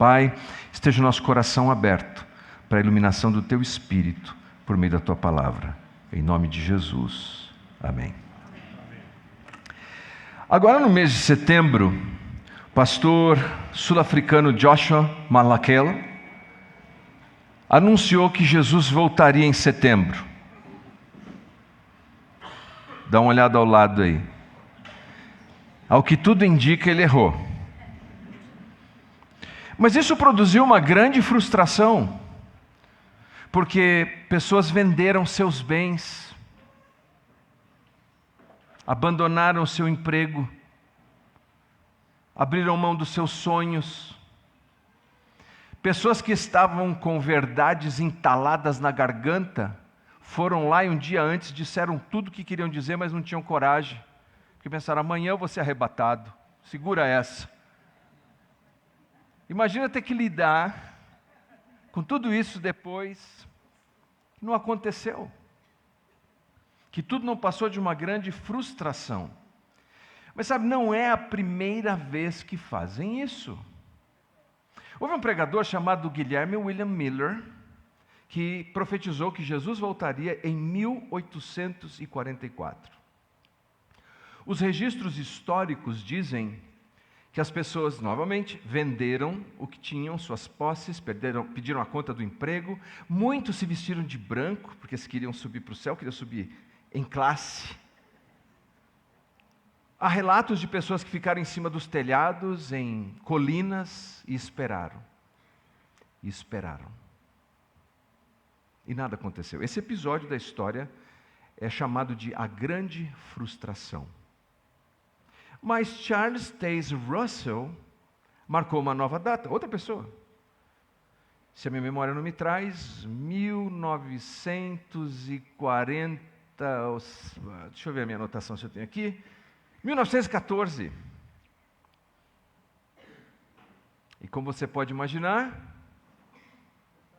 Pai, esteja o nosso coração aberto para a iluminação do Teu Espírito por meio da Tua Palavra. Em nome de Jesus. Amém. Agora, no mês de setembro, o pastor sul-africano Joshua Malakela anunciou que Jesus voltaria em setembro. Dá uma olhada ao lado aí. Ao que tudo indica, ele errou. Mas isso produziu uma grande frustração, porque pessoas venderam seus bens, abandonaram seu emprego, abriram mão dos seus sonhos. Pessoas que estavam com verdades entaladas na garganta, foram lá e um dia antes disseram tudo o que queriam dizer, mas não tinham coragem. Porque pensaram, amanhã eu vou ser arrebatado. Segura essa. Imagina ter que lidar com tudo isso depois. Não aconteceu. Que tudo não passou de uma grande frustração. Mas sabe, não é a primeira vez que fazem isso. Houve um pregador chamado Guilherme William Miller, que profetizou que Jesus voltaria em 1844. Os registros históricos dizem que as pessoas, novamente, venderam o que tinham, suas posses, pediram a conta do emprego, muitos se vestiram de branco, porque se queriam subir para o céu, queriam subir em classe. Há relatos de pessoas que ficaram em cima dos telhados, em colinas, e esperaram. E esperaram. E nada aconteceu. Esse episódio da história é chamado de A Grande Frustração. Mas Charles Taze Russell marcou uma nova data, outra pessoa. Se a minha memória não me traz, 1940, deixa eu ver a minha anotação se eu tenho aqui, 1914. E como você pode imaginar,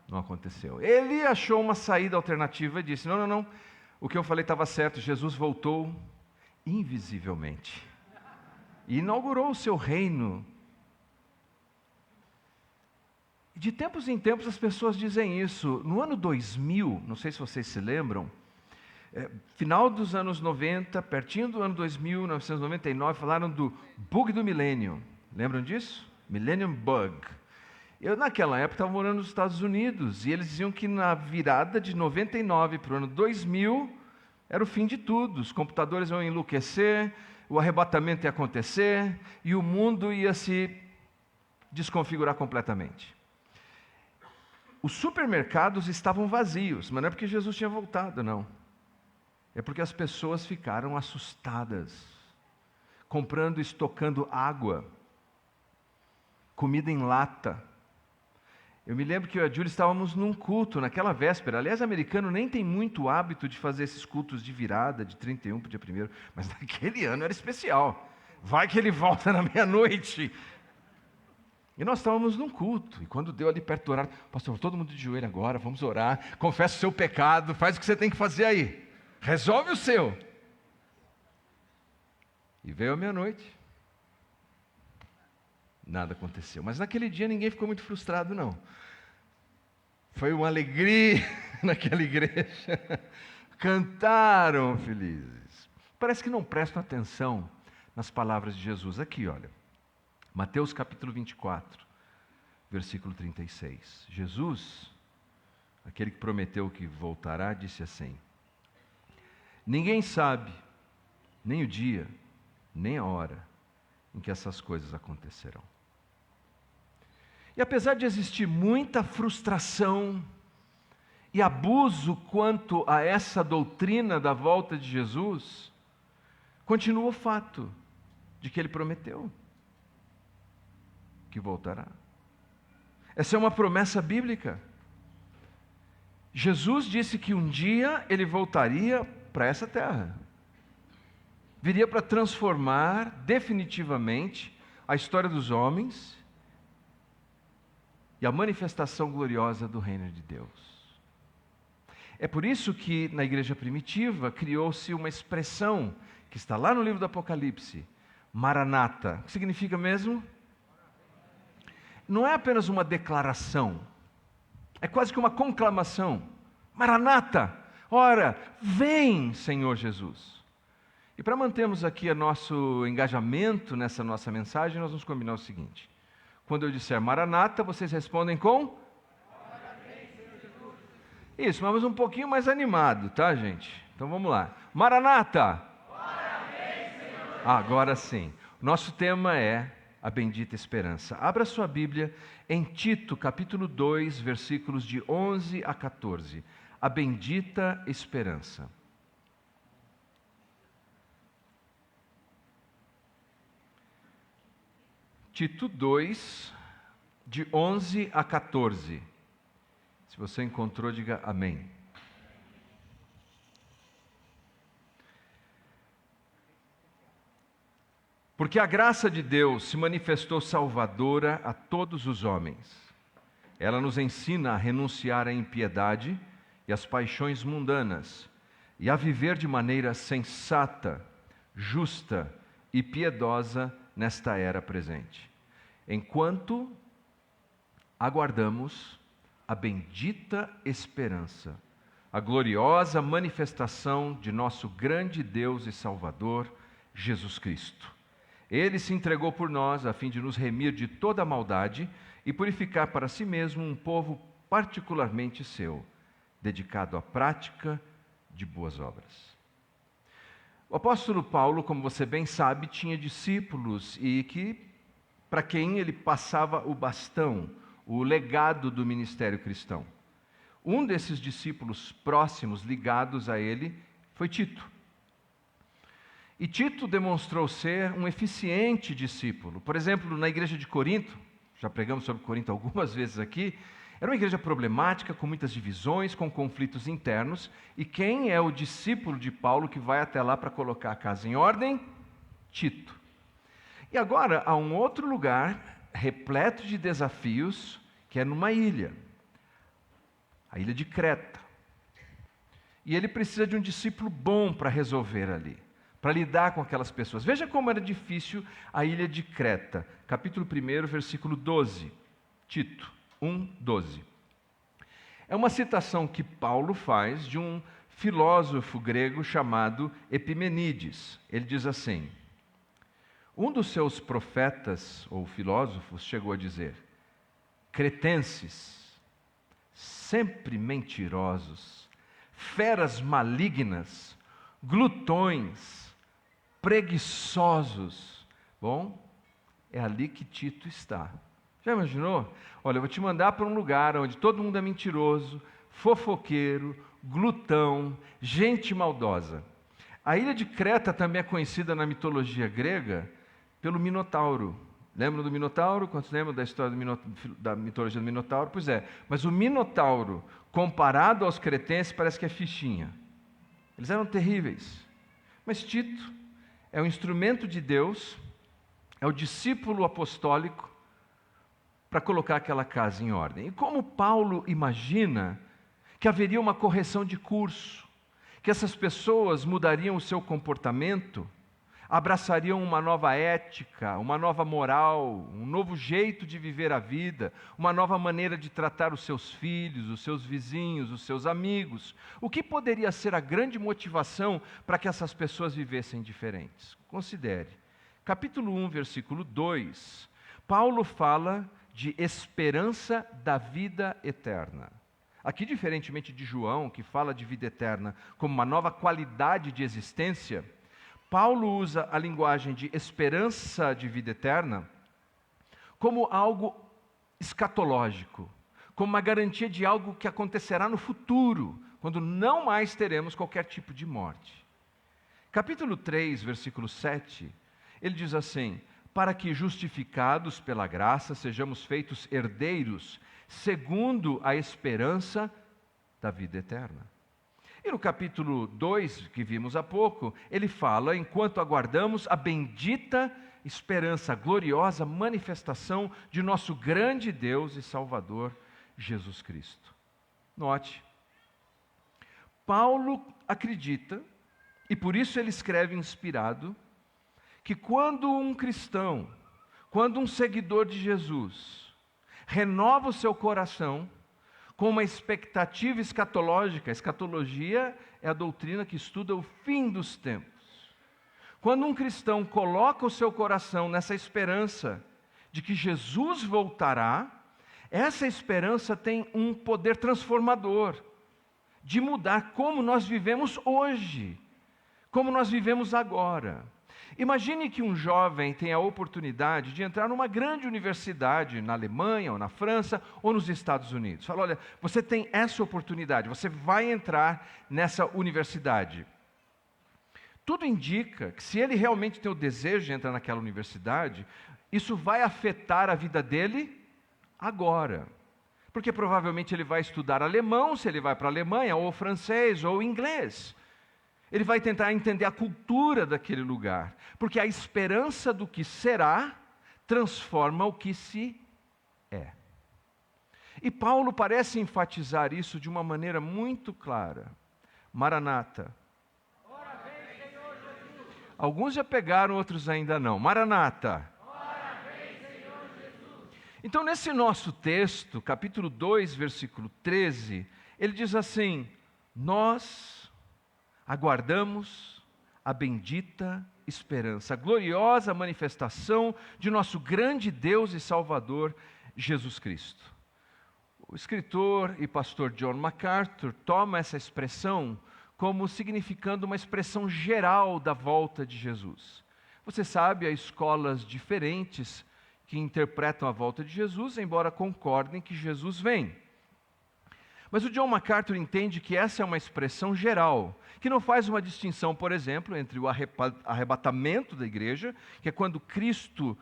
não aconteceu. Ele achou uma saída alternativa e disse, não, o que eu falei estava certo, Jesus voltou invisivelmente. E inaugurou o seu reino. De tempos em tempos as pessoas dizem isso. No ano 2000, não sei se vocês se lembram, final dos anos 90, pertinho do ano 2000, 1999, falaram do bug do milênio. Lembram disso? Millennium Bug. Eu, naquela época, estava morando nos Estados Unidos, e eles diziam que na virada de 99 para o ano 2000, era o fim de tudo. Os computadores iam enlouquecer, o arrebatamento ia acontecer, e o mundo ia se desconfigurar completamente. Os supermercados estavam vazios, mas não é porque Jesus tinha voltado, não. É porque as pessoas ficaram assustadas, comprando e estocando água, comida em lata. Eu me lembro que eu e a Júlia estávamos num culto naquela véspera. Aliás, o americano nem tem muito hábito de fazer esses cultos de virada, de 31 para o dia 1º, mas naquele ano era especial. Vai que ele volta na meia-noite. E nós estávamos num culto, e quando deu ali perto do horário, pastor, todo mundo de joelho agora, vamos orar, confessa o seu pecado, faz o que você tem que fazer aí, resolve o seu. E veio a meia-noite. Nada aconteceu. Mas naquele dia ninguém ficou muito frustrado, não. Foi uma alegria naquela igreja. Cantaram felizes. Parece que não prestam atenção nas palavras de Jesus. Aqui, olha. Mateus capítulo 24, versículo 36. Jesus, aquele que prometeu que voltará, disse assim: ninguém sabe nem o dia, nem a hora em que essas coisas acontecerão. E apesar de existir muita frustração e abuso quanto a essa doutrina da volta de Jesus, continua o fato de que ele prometeu que voltará. Essa é uma promessa bíblica. Jesus disse que um dia ele voltaria para essa terra. Viria para transformar definitivamente a história dos homens e a manifestação gloriosa do reino de Deus. É por isso que na igreja primitiva criou-se uma expressão que está lá no livro do Apocalipse, Maranata. O que significa mesmo? não é apenas uma declaração, é quase que uma conclamação. Maranata, ora, vem, Senhor Jesus. E para mantermos aqui o nosso engajamento nessa nossa mensagem, nós vamos combinar o seguinte. Quando eu disser Maranata, vocês respondem com? Isso, mas um pouquinho mais animado, tá, gente? Então vamos lá. Maranata! Agora sim. Nosso tema é a bendita esperança. Abra sua Bíblia em Tito, capítulo 2, versículos de 11 a 14. A bendita esperança. Tito 2, de 11 a 14. Se você encontrou, diga amém. Porque a graça de Deus se manifestou salvadora a todos os homens. Ela nos ensina a renunciar à impiedade e às paixões mundanas, e a viver de maneira sensata, justa e piedosa nesta era presente, enquanto aguardamos a bendita esperança, a gloriosa manifestação de nosso grande Deus e Salvador, Jesus Cristo. Ele se entregou por nós a fim de nos remir de toda a maldade e purificar para si mesmo um povo particularmente seu, dedicado à prática de boas obras. O apóstolo Paulo, como você bem sabe, tinha discípulos e para quem ele passava o bastão, o legado do ministério cristão. Um desses discípulos próximos, ligados a ele, foi Tito. E Tito demonstrou ser um eficiente discípulo. Por exemplo, na igreja de Corinto, já pregamos sobre Corinto algumas vezes aqui, era uma igreja problemática, com muitas divisões, com conflitos internos. E quem é o discípulo de Paulo que vai até lá para colocar a casa em ordem? Tito. E agora há um outro lugar, repleto de desafios, que é numa ilha. A ilha de Creta. E ele precisa de um discípulo bom para resolver ali, para lidar com aquelas pessoas. Veja como era difícil a ilha de Creta. Capítulo 1, versículo 12. Tito 1, 12. É uma citação que Paulo faz de um filósofo grego chamado Epimenides. Ele diz assim: um dos seus profetas ou filósofos chegou a dizer: cretenses, sempre mentirosos, feras malignas, glutões, preguiçosos. Bom, é ali que Tito está. Já imaginou? Olha, eu vou te mandar para um lugar onde todo mundo é mentiroso, fofoqueiro, glutão, gente maldosa. A ilha de Creta também é conhecida na mitologia grega pelo Minotauro. Lembram do Minotauro? Quantos lembram da história da mitologia do Minotauro? Pois é, mas o Minotauro, comparado aos cretenses, parece que é fichinha. Eles eram terríveis. Mas Tito é o instrumento de Deus, é o discípulo apostólico para colocar aquela casa em ordem. E como Paulo imagina que haveria uma correção de curso, que essas pessoas mudariam o seu comportamento, abraçariam uma nova ética, uma nova moral, um novo jeito de viver a vida, uma nova maneira de tratar os seus filhos, os seus vizinhos, os seus amigos. O que poderia ser a grande motivação para que essas pessoas vivessem diferentes? Considere. Capítulo 1, versículo 2, Paulo fala de esperança da vida eterna. Aqui, diferentemente de João, que fala de vida eterna como uma nova qualidade de existência, Paulo usa a linguagem de esperança de vida eterna como algo escatológico, como uma garantia de algo que acontecerá no futuro, quando não mais teremos qualquer tipo de morte. Capítulo 3, versículo 7, ele diz assim: para que, justificados pela graça, sejamos feitos herdeiros, segundo a esperança da vida eterna. E no capítulo 2, que vimos há pouco, ele fala: enquanto aguardamos a bendita esperança, a gloriosa manifestação de nosso grande Deus e Salvador, Jesus Cristo. Note, Paulo acredita, e por isso ele escreve inspirado, que quando um cristão, quando um seguidor de Jesus, renova o seu coração com uma expectativa escatológica. A escatologia é a doutrina que estuda o fim dos tempos. Quando um cristão coloca o seu coração nessa esperança de que Jesus voltará, essa esperança tem um poder transformador, de mudar como nós vivemos hoje, como nós vivemos agora. Imagine que um jovem tenha a oportunidade de entrar numa grande universidade na Alemanha, ou na França, ou nos Estados Unidos. Fala, olha, você tem essa oportunidade, você vai entrar nessa universidade. Tudo indica que se ele realmente tem o desejo de entrar naquela universidade, isso vai afetar a vida dele agora. Porque provavelmente ele vai estudar alemão, se ele vai para a Alemanha, ou francês, ou inglês. Ele vai tentar entender a cultura daquele lugar. Porque a esperança do que será transforma o que se é. E Paulo parece enfatizar isso de uma maneira muito clara. Maranata. Ora vem, Senhor Jesus. Alguns já pegaram, outros ainda não. Maranata. Ora vem, Senhor Jesus. Então, nesse nosso texto, capítulo 2, versículo 13, ele diz assim: nós aguardamos a bendita esperança, a gloriosa manifestação de nosso grande Deus e Salvador, Jesus Cristo. O escritor e pastor John MacArthur toma essa expressão como significando uma expressão geral da volta de Jesus. Você sabe, há escolas diferentes que interpretam a volta de Jesus, embora concordem que Jesus vem. Mas o John MacArthur entende que essa é uma expressão geral, que não faz uma distinção, por exemplo, entre o arrebatamento da igreja, que é quando Cristo,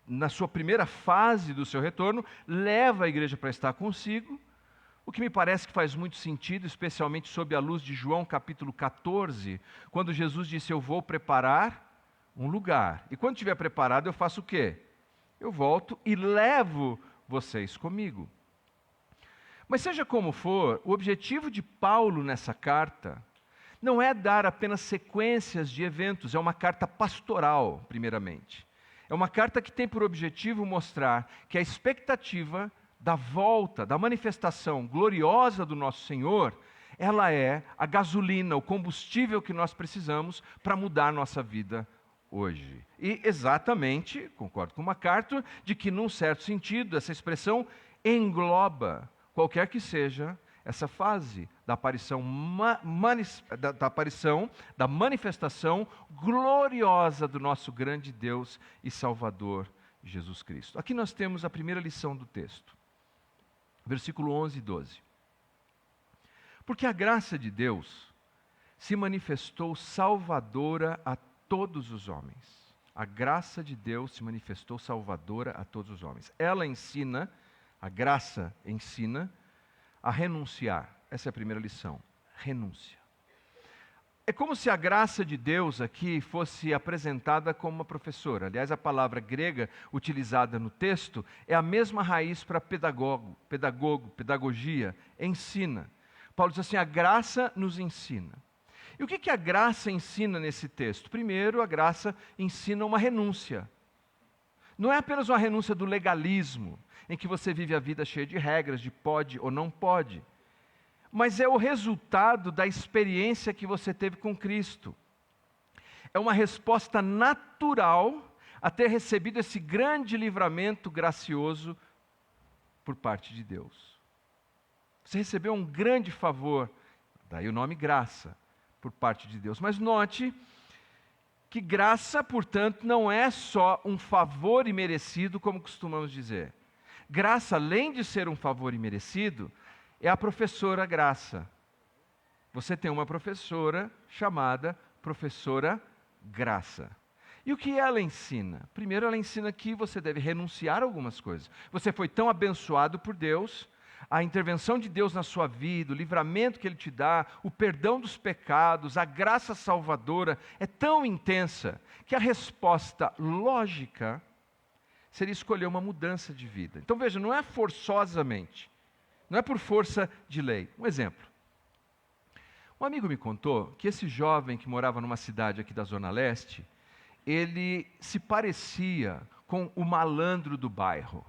na sua primeira fase do seu retorno, leva a igreja para estar consigo, o que me parece que faz muito sentido, especialmente sob a luz de João capítulo 14, quando Jesus disse: eu vou preparar um lugar, e quando estiver preparado eu faço o quê? Eu volto e levo vocês comigo. Mas seja como for, o objetivo de Paulo nessa carta não é dar apenas sequências de eventos, é uma carta pastoral, primeiramente. É uma carta que tem por objetivo mostrar que a expectativa da volta, da manifestação gloriosa do nosso Senhor, ela é a gasolina, o combustível que nós precisamos para mudar a nossa vida hoje. E exatamente, concordo com MacArthur, de que num certo sentido essa expressão engloba qualquer que seja essa fase da aparição, da manifestação gloriosa do nosso grande Deus e Salvador, Jesus Cristo. Aqui nós temos a primeira lição do texto, versículo 11 e 12. Porque a graça de Deus se manifestou salvadora a todos os homens. A graça de Deus se manifestou salvadora a todos os homens. Ela ensina, a graça ensina, a renunciar. Essa é a primeira lição. Renúncia. É como se a graça de Deus aqui fosse apresentada como uma professora. Aliás, a palavra grega utilizada no texto é a mesma raiz para pedagogia, ensina. Paulo diz assim: a graça nos ensina. E o que a graça ensina nesse texto? Primeiro, a graça ensina uma renúncia. Não é apenas uma renúncia do legalismo, em que você vive a vida cheia de regras, de pode ou não pode, mas é o resultado da experiência que você teve com Cristo. É uma resposta natural a ter recebido esse grande livramento gracioso por parte de Deus. Você recebeu um grande favor, daí o nome graça, por parte de Deus. Mas note que graça, portanto, não é só um favor imerecido, como costumamos dizer. Graça, além de ser um favor imerecido, é a professora graça. Você tem uma professora chamada professora graça. E o que ela ensina? Primeiro, ela ensina que você deve renunciar a algumas coisas. Você foi tão abençoado por Deus, a intervenção de Deus na sua vida, o livramento que Ele te dá, o perdão dos pecados, a graça salvadora é tão intensa que a resposta lógica seria escolher uma mudança de vida. Então veja, não é forçosamente, não é por força de lei. Um exemplo. Um amigo me contou que esse jovem que morava numa cidade aqui da Zona Leste, ele se parecia com o malandro do bairro.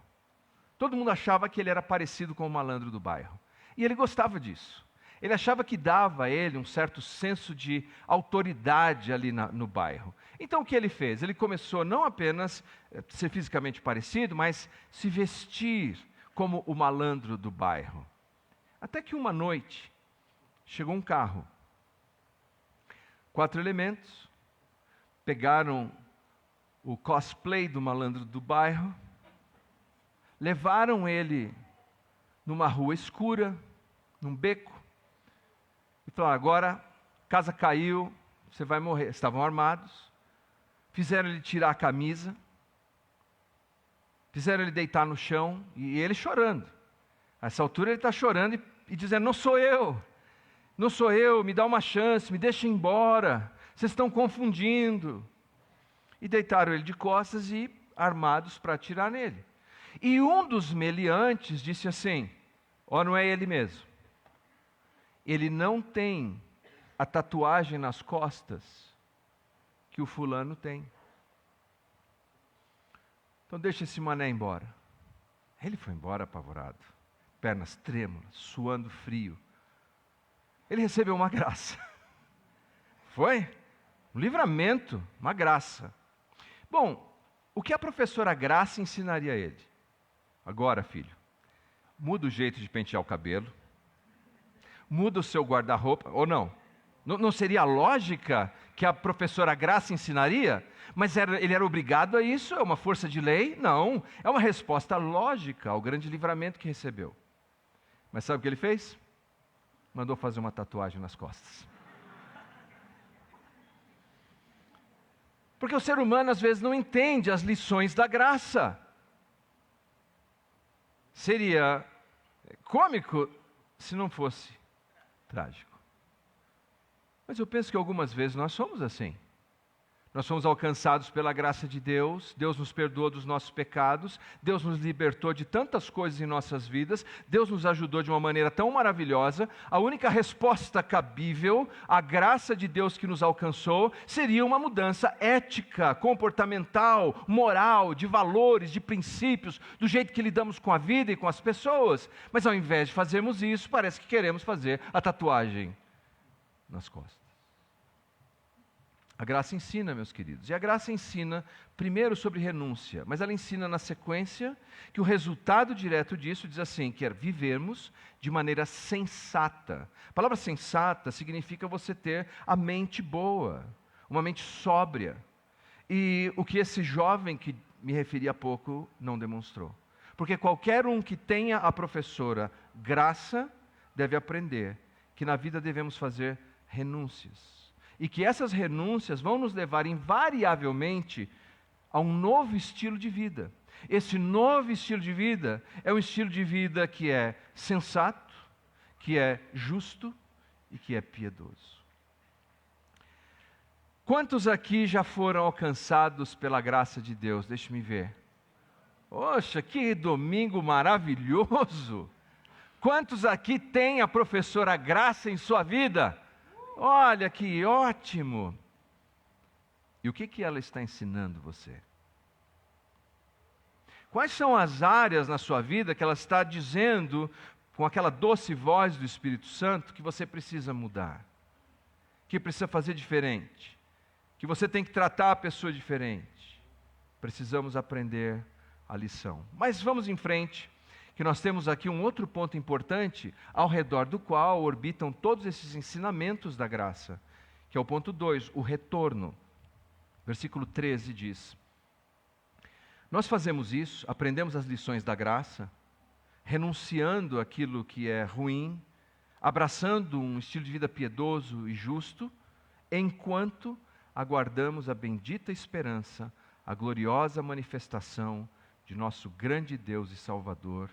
Todo mundo achava que ele era parecido com o malandro do bairro. E ele gostava disso. Ele achava que dava a ele um certo senso de autoridade ali no bairro. Então o que ele fez? Ele começou não apenas a ser fisicamente parecido, mas se vestir como o malandro do bairro. Até que uma noite chegou um carro. 4 elementos pegaram o cosplay do malandro do bairro, levaram ele numa rua escura, num beco, e falaram: agora, a casa caiu, você vai morrer. Estavam armados, fizeram ele tirar a camisa, fizeram ele deitar no chão, e ele chorando. A essa altura ele está chorando e dizendo: não sou eu, me dá uma chance, me deixa ir embora, vocês estão confundindo. E deitaram ele de costas e armados para atirar nele. E um dos meliantes disse assim: ó, não é ele mesmo. Ele não tem a tatuagem nas costas que o fulano tem. Então deixa esse mané embora. Ele foi embora apavorado, pernas trêmulas, suando frio. Ele recebeu uma graça. Foi? Um livramento, uma graça. Bom, o que a professora Graça ensinaria a ele? Agora, filho, muda o jeito de pentear o cabelo, muda o seu guarda-roupa, ou não? Não seria a lógica que a professora Graça ensinaria? Mas ele era obrigado a isso? É uma força de lei? Não, é uma resposta lógica ao grande livramento que recebeu. Mas sabe o que ele fez? Mandou fazer uma tatuagem nas costas. Porque o ser humano às vezes não entende as lições da graça. Seria cômico se não fosse trágico. Mas eu penso que algumas vezes nós somos assim. Nós fomos alcançados pela graça de Deus, Deus nos perdoou dos nossos pecados, Deus nos libertou de tantas coisas em nossas vidas, Deus nos ajudou de uma maneira tão maravilhosa. A única resposta cabível à graça de Deus que nos alcançou seria uma mudança ética, comportamental, moral, de valores, de princípios, do jeito que lidamos com a vida e com as pessoas. Mas ao invés de fazermos isso, parece que queremos fazer a tatuagem nas costas. A graça ensina, meus queridos, e a graça ensina primeiro sobre renúncia, mas ela ensina na sequência que o resultado direto disso diz assim, que é vivermos de maneira sensata. A palavra sensata significa você ter a mente boa, uma mente sóbria. E o que esse jovem que me referi há pouco não demonstrou. Porque qualquer um que tenha a professora Graça deve aprender que na vida devemos fazer renúncias. E que essas renúncias vão nos levar invariavelmente a um novo estilo de vida. Esse novo estilo de vida é um estilo de vida que é sensato, que é justo e que é piedoso. Quantos aqui já foram alcançados pela graça de Deus? Deixe-me ver. Poxa, que domingo maravilhoso! Quantos aqui têm a professora Graça em sua vida? Olha que ótimo! E o que ela está ensinando você? Quais são as áreas na sua vida que ela está dizendo, com aquela doce voz do Espírito Santo, que você precisa mudar? Que precisa fazer diferente? Que você tem que tratar a pessoa diferente? Precisamos aprender a lição. Mas vamos em frente, que nós temos aqui um outro ponto importante, ao redor do qual orbitam todos esses ensinamentos da graça, que é o ponto 2, o retorno. Versículo 13 diz: nós fazemos isso, aprendemos as lições da graça, renunciando aquilo que é ruim, abraçando um estilo de vida piedoso e justo, enquanto aguardamos a bendita esperança, a gloriosa manifestação de nosso grande Deus e Salvador,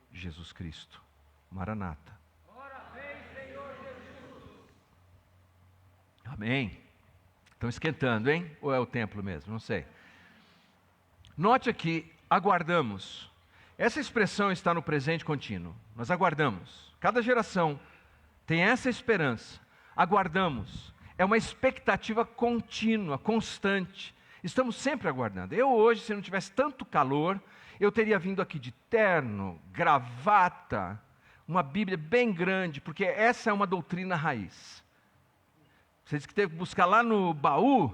Jesus Cristo. Maranata. Ora vem, Senhor Jesus. Amém. Estão esquentando, hein? Ou é o templo mesmo? Não sei. Note aqui, aguardamos. Essa expressão está no presente contínuo. Nós aguardamos. Cada geração tem essa esperança. Aguardamos. É uma expectativa contínua, constante. Estamos sempre aguardando. Eu hoje, se não tivesse tanto calor, eu teria vindo aqui de terno, gravata, uma Bíblia bem grande, porque essa é uma doutrina raiz. Você disse que teve que buscar lá no baú,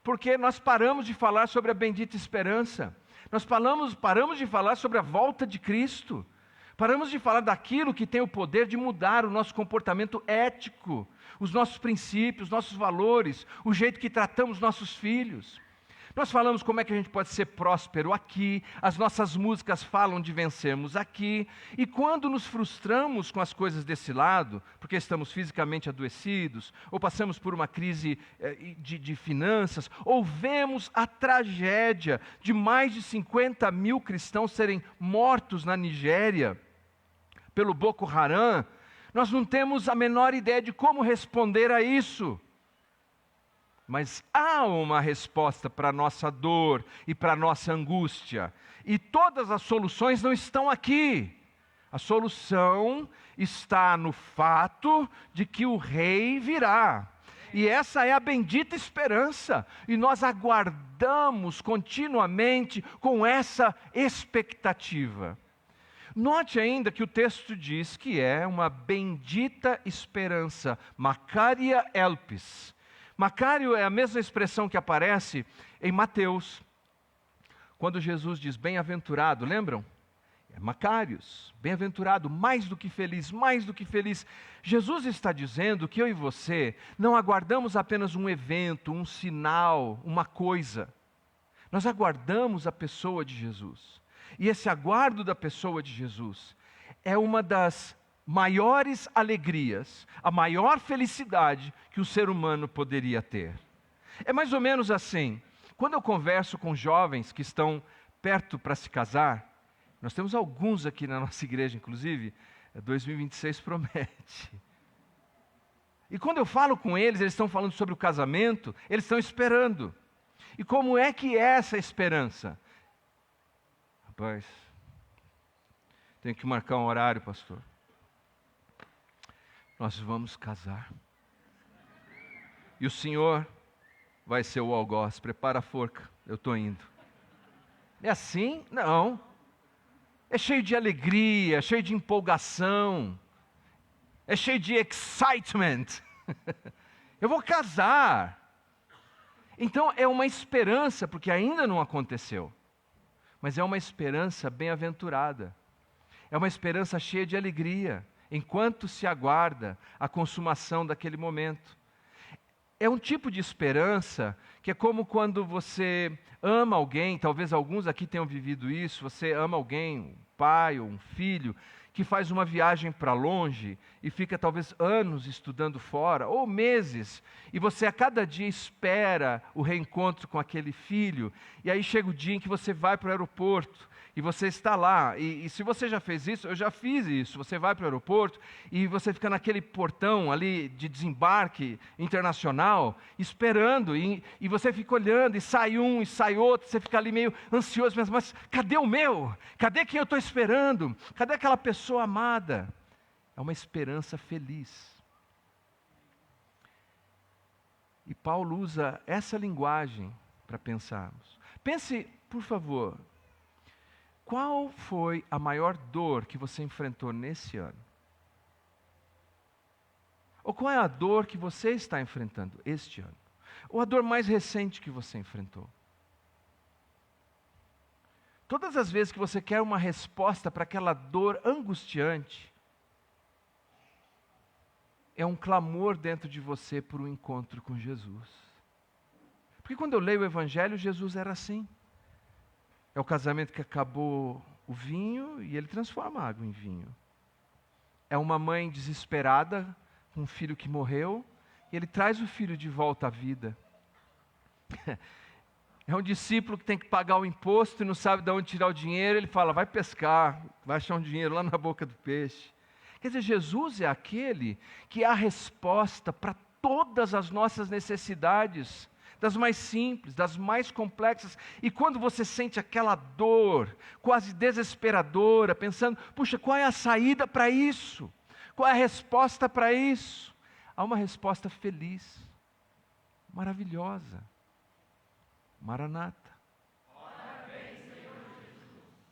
porque nós paramos de falar sobre a bendita esperança. Nós paramos de falar sobre a volta de Cristo. Paramos de falar daquilo que tem o poder de mudar o nosso comportamento ético, os nossos princípios, os nossos valores, o jeito que tratamos nossos filhos. Nós falamos como é que a gente pode ser próspero aqui, as nossas músicas falam de vencermos aqui, e quando nos frustramos com as coisas desse lado, porque estamos fisicamente adoecidos, ou passamos por uma crise de finanças, ou vemos a tragédia de mais de 50 mil cristãos serem mortos na Nigéria pelo Boko Haram, nós não temos a menor ideia de como responder a isso. Mas há uma resposta para a nossa dor e para a nossa angústia. E todas as soluções não estão aqui. A solução está no fato de que o rei virá. E essa é a bendita esperança. E nós aguardamos continuamente com essa expectativa. Note ainda que o texto diz que é uma bendita esperança. Macaria elpis. Macário é a mesma expressão que aparece em Mateus, quando Jesus diz bem-aventurado, lembram? É Macários, bem-aventurado, mais do que feliz, mais do que feliz. Jesus está dizendo que eu e você não aguardamos apenas um evento, um sinal, uma coisa. Nós aguardamos a pessoa de Jesus. E esse aguardo da pessoa de Jesus é uma das maiores alegrias, a maior felicidade que o ser humano poderia ter. É mais ou menos assim, quando eu converso com jovens que estão perto para se casar, nós temos alguns aqui na nossa igreja, inclusive, 2026 promete. E quando eu falo com eles, eles estão falando sobre o casamento, eles estão esperando. E como é que é essa esperança? Rapaz, tenho que marcar um horário, pastor. Nós vamos casar. E o Senhor vai ser o algoz. Prepara a forca, eu estou indo. É assim? Não. É cheio de alegria, é cheio de empolgação. É cheio de excitement. Eu vou casar. Então é uma esperança, porque ainda não aconteceu. Mas é uma esperança bem-aventurada. É uma esperança cheia de alegria, enquanto se aguarda a consumação daquele momento. É um tipo de esperança que é como quando você ama alguém, talvez alguns aqui tenham vivido isso, você ama alguém, um pai ou um filho, que faz uma viagem para longe e fica talvez anos estudando fora, ou meses, e você a cada dia espera o reencontro com aquele filho, e aí chega o dia em que você vai para o aeroporto, e você está lá, e se você já fez isso, eu já fiz isso, você vai para o aeroporto, e você fica naquele portão ali de desembarque internacional, esperando, e você fica olhando, e sai um, e sai outro, você fica ali meio ansioso, mas cadê o meu? Cadê quem eu estou esperando? Cadê aquela pessoa amada? É uma esperança feliz. E Paulo usa essa linguagem para pensarmos. Pense, por favor, qual foi a maior dor que você enfrentou nesse ano? Ou qual é a dor que você está enfrentando este ano? Ou a dor mais recente que você enfrentou? Todas as vezes que você quer uma resposta para aquela dor angustiante, é um clamor dentro de você por um encontro com Jesus. Porque quando eu leio o Evangelho, Jesus era assim. É o casamento que acabou o vinho e ele transforma a água em vinho. É uma mãe desesperada com um filho que morreu e ele traz o filho de volta à vida. É um discípulo que tem que pagar o imposto e não sabe de onde tirar o dinheiro. Ele fala, vai pescar, vai achar um dinheiro lá na boca do peixe. Quer dizer, Jesus é aquele que é a resposta para todas as nossas necessidades, das mais simples, das mais complexas. E quando você sente aquela dor, quase desesperadora, pensando, puxa, qual é a saída para isso? Qual é a resposta para isso? Há uma resposta feliz, maravilhosa. Maranata.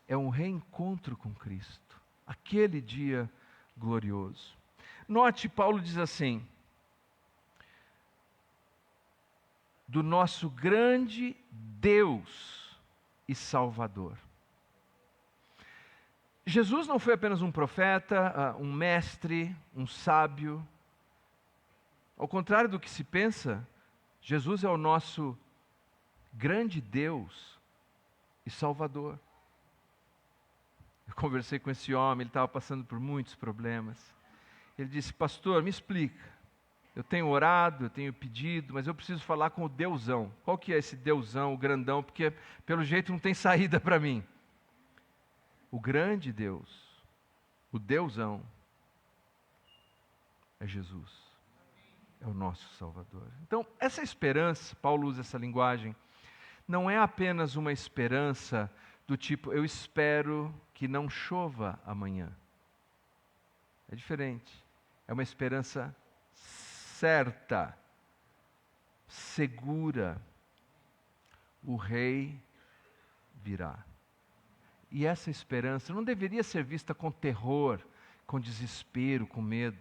é um reencontro com Cristo, aquele dia glorioso. Note, Paulo diz assim: do nosso grande Deus e Salvador. Jesus não foi apenas um profeta, um mestre, um sábio. Ao contrário do que se pensa, Jesus é o nosso grande Deus e Salvador. Eu conversei com esse homem, ele estava passando por muitos problemas. Ele disse: pastor, me explica. Eu tenho orado, eu tenho pedido, mas eu preciso falar com o Deusão. Qual que é esse Deusão, o grandão? Porque pelo jeito não tem saída para mim. O grande Deus, o Deusão, é Jesus. É o nosso Salvador. Então, essa esperança, Paulo usa essa linguagem, não é apenas uma esperança do tipo, eu espero que não chova amanhã. É diferente. É uma esperança certa, segura. O Rei virá. E essa esperança não deveria ser vista com terror, com desespero, com medo.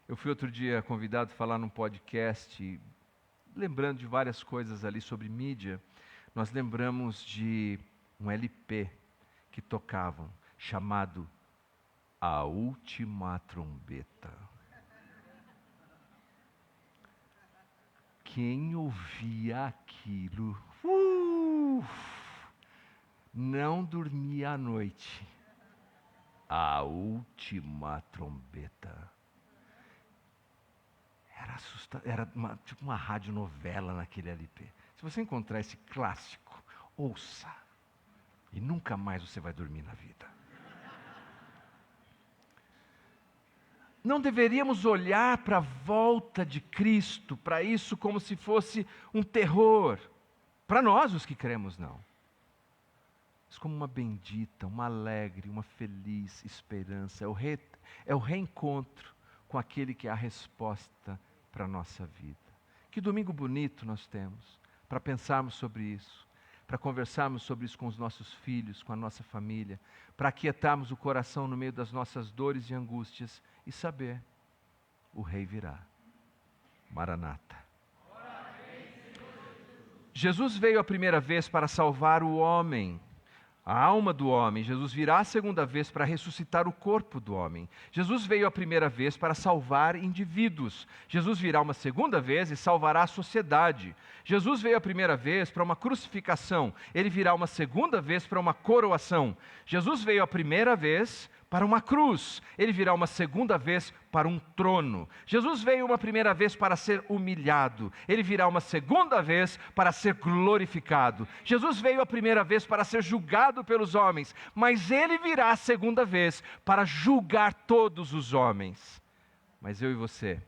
Eu fui outro dia convidado a falar num podcast, lembrando de várias coisas ali sobre mídia. Nós lembramos de um LP que tocavam, chamado A Última Trombeta. Quem ouvia aquilo, não dormia à noite. A Última Trombeta. Era assustador, era tipo uma radionovela naquele LP. Se você encontrar esse clássico, ouça. E nunca mais você vai dormir na vida. Não deveríamos olhar para a volta de Cristo, para isso como se fosse um terror. Para nós, os que cremos, não. Mas como uma bendita, uma alegre, uma feliz esperança. É o reencontro com aquele que é a resposta para a nossa vida. Que domingo bonito nós temos para pensarmos sobre isso, para conversarmos sobre isso com os nossos filhos, com a nossa família, para aquietarmos o coração no meio das nossas dores e angústias e saber, o Rei virá. Maranata. Jesus veio a primeira vez para salvar o homem, a alma do homem. Jesus virá a segunda vez para ressuscitar o corpo do homem. Jesus veio a primeira vez para salvar indivíduos. Jesus virá uma segunda vez e salvará a sociedade. Jesus veio a primeira vez para uma crucificação. Ele virá uma segunda vez para uma coroação. Jesus veio a primeira vez para uma cruz. Ele virá uma segunda vez para um trono. Jesus veio uma primeira vez para ser humilhado. Ele virá uma segunda vez para ser glorificado. Jesus veio a primeira vez para ser julgado pelos homens, mas ele virá a segunda vez para julgar todos os homens. Mas eu e você,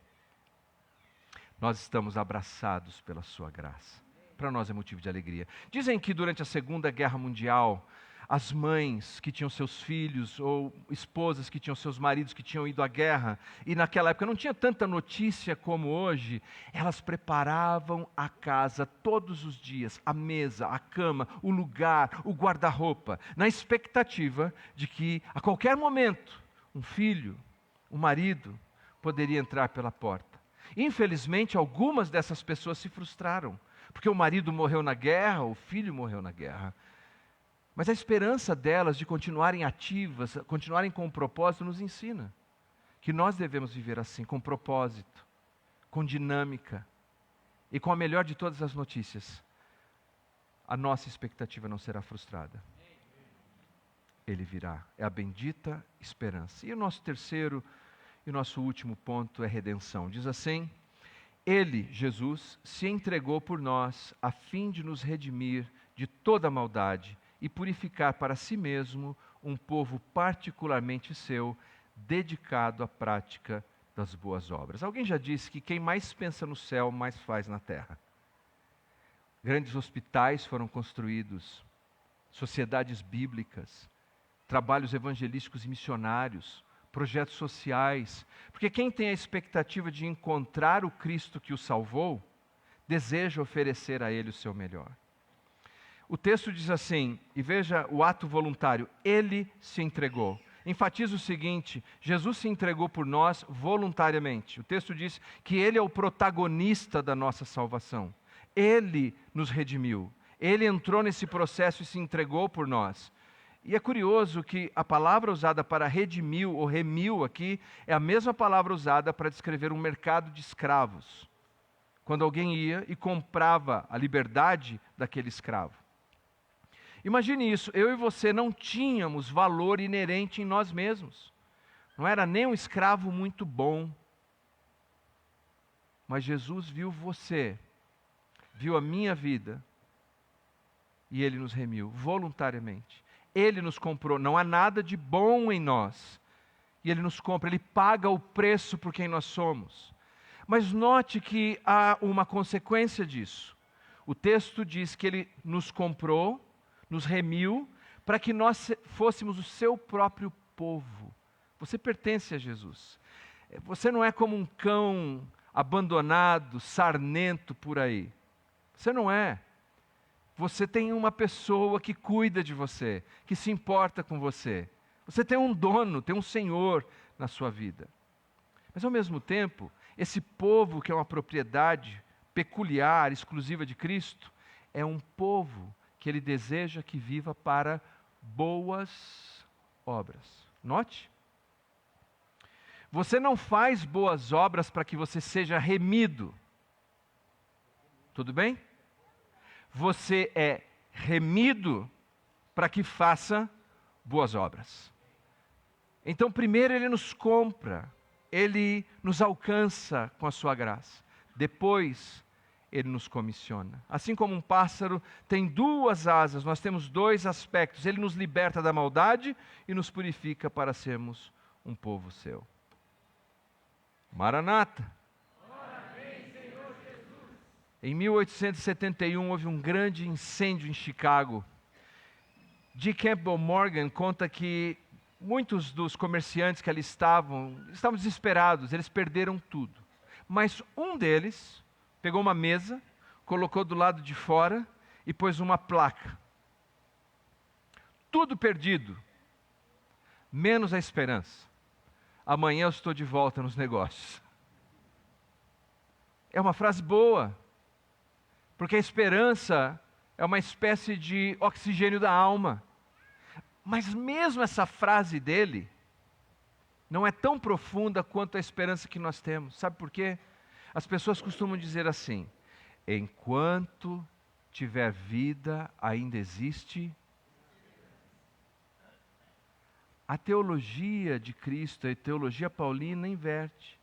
nós estamos abraçados pela sua graça. Para nós é motivo de alegria. Dizem que durante a Segunda Guerra Mundial, as mães que tinham seus filhos, ou esposas que tinham seus maridos que tinham ido à guerra, e naquela época não tinha tanta notícia como hoje, elas preparavam a casa todos os dias, a mesa, a cama, o lugar, o guarda-roupa, na expectativa de que a qualquer momento, um filho, um marido, poderia entrar pela porta. Infelizmente, algumas dessas pessoas se frustraram, porque o marido morreu na guerra, o filho morreu na guerra. Mas a esperança delas de continuarem ativas, continuarem com um propósito, nos ensina que nós devemos viver assim, com propósito, com dinâmica e com a melhor de todas as notícias. A nossa expectativa não será frustrada. Ele virá. É a bendita esperança. E o nosso terceiro e o nosso último ponto é redenção. Diz assim: Ele, Jesus, se entregou por nós a fim de nos redimir de toda maldade e purificar para si mesmo um povo particularmente seu, dedicado à prática das boas obras. Alguém já disse que quem mais pensa no céu, mais faz na terra. Grandes hospitais foram construídos, sociedades bíblicas, trabalhos evangelísticos e missionários, projetos sociais, porque quem tem a expectativa de encontrar o Cristo que o salvou, deseja oferecer a Ele o seu melhor. o texto diz assim, e veja o ato voluntário, ele se entregou. Enfatiza o seguinte, Jesus se entregou por nós voluntariamente. O texto diz que ele é o protagonista da nossa salvação. Ele nos redimiu. Ele entrou nesse processo e se entregou por nós. E é curioso que a palavra usada para redimiu ou remiu aqui é a mesma palavra usada para descrever um mercado de escravos. Quando alguém ia e comprava a liberdade daquele escravo. Imagine isso, eu e você não tínhamos valor inerente em nós mesmos. Não era nem um escravo muito bom. Mas Jesus viu você, viu a minha vida, e Ele nos remiu voluntariamente. Ele nos comprou, não há nada de bom em nós. E Ele nos compra, Ele paga o preço por quem nós somos. Mas note que há uma consequência disso. O texto diz que Ele nos comprou, nos remiu, para que nós fôssemos o seu próprio povo. Você pertence a Jesus. Você não é como um cão abandonado, sarnento por aí. Você não é. Você tem uma pessoa que cuida de você, que se importa com você. Você tem um dono, tem um Senhor na sua vida. Mas ao mesmo tempo, esse povo que é uma propriedade peculiar, exclusiva de Cristo, é um povo que Ele deseja que viva para boas obras. Note. Você não faz boas obras para que você seja remido. Tudo bem? Você é remido para que faça boas obras. Então, primeiro Ele nos compra, Ele nos alcança com a sua graça. Depois, Ele nos comissiona. Assim como um pássaro tem duas asas, nós temos dois aspectos. Ele nos liberta da maldade e nos purifica para sermos um povo seu. Maranata. Em 1871 houve um grande incêndio em Chicago. G. Campbell Morgan conta que muitos dos comerciantes que ali estavam desesperados, eles perderam tudo. Mas um deles pegou uma mesa, colocou do lado de fora e pôs uma placa. Tudo perdido, menos a esperança. Amanhã eu estou de volta nos negócios. É uma frase boa. Porque a esperança é uma espécie de oxigênio da alma. Mas mesmo essa frase dele não é tão profunda quanto a esperança que nós temos. Sabe por quê? As pessoas costumam dizer assim: enquanto tiver vida, ainda existe. A teologia de Cristo, a teologia paulina inverte.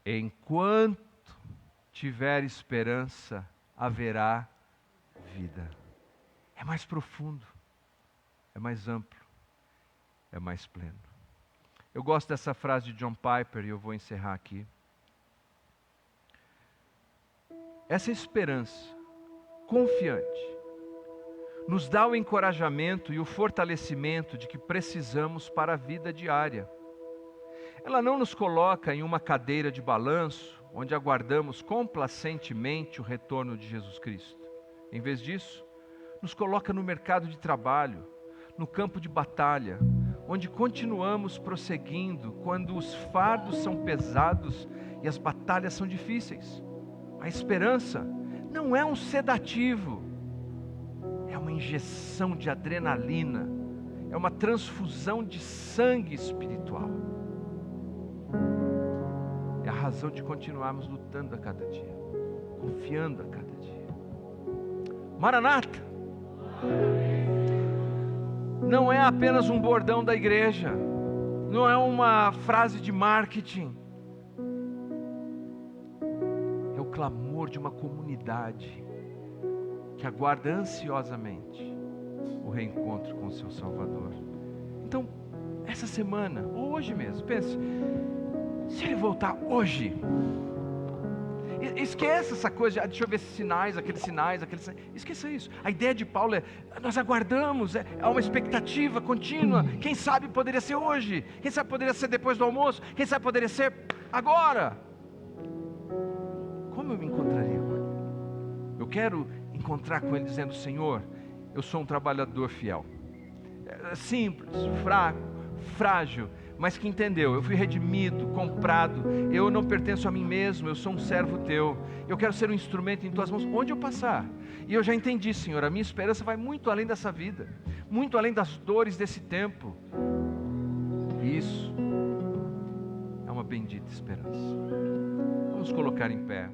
Enquanto tiver esperança, haverá vida. É mais profundo, é mais amplo, é mais pleno. Eu gosto dessa frase de John Piper e eu vou encerrar aqui. Essa esperança confiante nos dá o encorajamento e o fortalecimento de que precisamos para a vida diária. Ela não nos coloca em uma cadeira de balanço, onde aguardamos complacentemente o retorno de Jesus Cristo. Em vez disso, nos coloca no mercado de trabalho, no campo de batalha, onde continuamos prosseguindo quando os fardos são pesados e as batalhas são difíceis. A esperança não é um sedativo, é uma injeção de adrenalina, é uma transfusão de sangue espiritual. É a razão de continuarmos lutando a cada dia, confiando a cada dia. Maranata! Não é apenas um bordão da igreja, não é uma frase de marketing. É o clamor de uma comunidade que aguarda ansiosamente o reencontro com o seu Salvador. Então, essa semana, ou hoje mesmo, pense, se Ele voltar hoje, esqueça essa coisa de deixa eu ver esses sinais, aqueles sinais, esqueça isso. A ideia de Paulo é, nós aguardamos, é uma expectativa contínua. Quem sabe poderia ser hoje, quem sabe poderia ser depois do almoço, quem sabe poderia ser agora. Como eu me encontraria com Ele? Eu quero encontrar com Ele dizendo: Senhor, eu sou um trabalhador fiel, simples, fraco, frágil, mas que entendeu, eu fui redimido, comprado, eu não pertenço a mim mesmo, eu sou um servo teu, eu quero ser um instrumento em tuas mãos, onde eu passar. E eu já entendi, Senhor, a minha esperança vai muito além dessa vida, muito além das dores desse tempo. E isso é uma bendita esperança. Vamos colocar em pé.